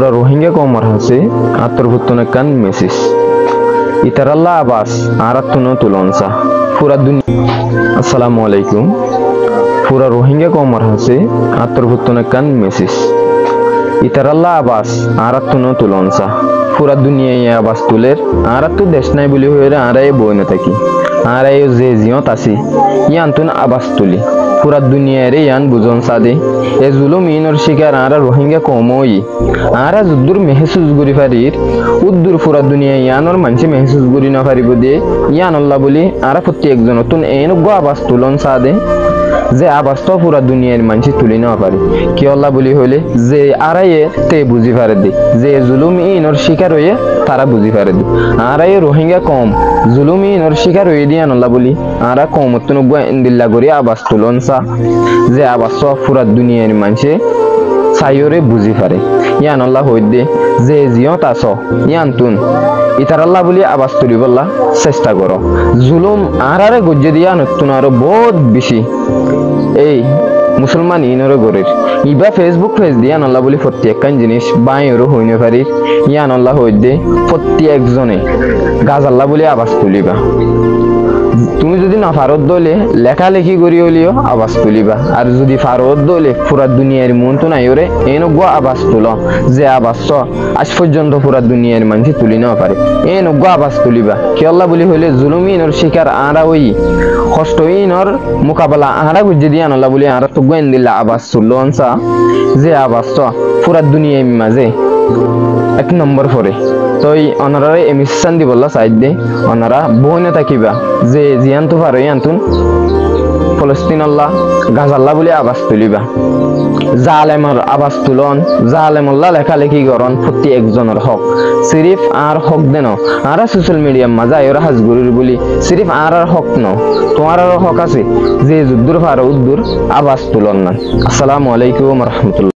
পুরা রোহিঙ্গা কমর হাসে আত্মরভুত্তনে কান মেসেজ ইতারাল্লাহ আবাস আরাত্তুনো তুলনসা পুরা দুনিয়া। আসসালামু আলাইকুম। পুরা রোহিঙ্গা কমর হাসে আত্মরভুত্তনে কান মেসেজ ইতারাল্লাহ আবাস আরাত্তুনো তুলনসা পুরা দুনিয়ায় আবাস তুলের আরাত্তু দেশ নাই বলি হয়ে আরাই বই না থাকি আরাই যে জিয়ত আছি ইয়ান্তুন আবাস তুলি পুরা দুনিয়ার ইয়ান বুঝন সাদে এ জুলুম ইনর শিকার আরা রোহিঙ্গা কমই আরা যুদ্ধুর মেহসুস গুরি ফারির উদ্দুর পুরা দুনিয়া ইয়ানর মানসি মেহসুস গুরি না ফারিব দে ইয়ান আল্লাহ বলি আরা প্রত্যেক একজন নতুন এন গো আবাস তুলন সাদে যে আবাস তো পুরা দুনিয়ার মানসি তুলি না পারে কি আল্লাহ বলি হইলে যে আরাইয়ে তে বুঝি পারে দে যে জুলুম ইনর শিকার হয়ে তারা বুঝি পারে দে আরাই রোহিঙ্গা কম জুলুম ইনর শিকার হয়ে দিয়ান আল্লাহ বলি আরা কমতন গো ইন্দিল্লা করি আবাস তুলন সা যে আবাস তো পুরা দুনিয়ার মানসি সাইরে বুঝি পারে ইয়ান আল্লাহ হই দে যে জিয়ত আস ইয়ান তুন ইতার আল্লাহ বলি আবাস তুলিবল্লা চেষ্টা করো জুলুম আরারে গজ্জে দিয়া নতুন আরো বহুত বেশি এই মুসলমান ইনরে গরের ইবা ফেসবুক পেজ দিয়ান আল্লাহ বলি প্রত্যেকখান জিনিস বাইরও হইনে পারি ইয়ান আল্লাহ হই দে প্রত্যেকজনে গাছ আল্লাহ বলি আবাস তুলিবা তুমি যদি না ফারত দলে লেখালেখি করি হলিও আবাস তুলিবা আর যদি ফারত দলে পুরা দুনিয়ার মন তো নাই ওরে এন গো আবাস তুল যে আবাস আজ পর্যন্ত পুরা দুনিয়ার মানুষ তুলি না পারে এন গো আবাস তুলিবা কি আল্লাহ বলি হইলে জুলুমিনর শিকার আরা ওই কষ্টহীনর মোকাবেলা আরা গুজে দিয়ে আল্লাহ বলি আরা তো গোয়েন দিল্লা আবাস তুললো আনসা যে আবাস পুরা দুনিয়ার মাঝে এক নম্বর পরে তো ওনারা এমিশন দি বললা সাইড দে ওনারা বইনে থাকিবা যে জিয়ান্তু পারে আন্তুন ফলস্তিন আল্লাহ গাজ আল্লাহ বলে আবাস তুলিবা জালেমর আবাস তুলন জালেমুল্লাহ লেখালেখি করন প্রতি একজনের হক সিরিফ আর হক দেন আর সোশ্যাল মিডিয়ার মাঝে এরা হাজগুরির বলি সিরিফ আর হক ন তোমার হক আছে যে যুদ্ধর পারে উদ্দুর আবাস তুলন না। আসসালামু আলাইকুম রহমতুল্লাহ।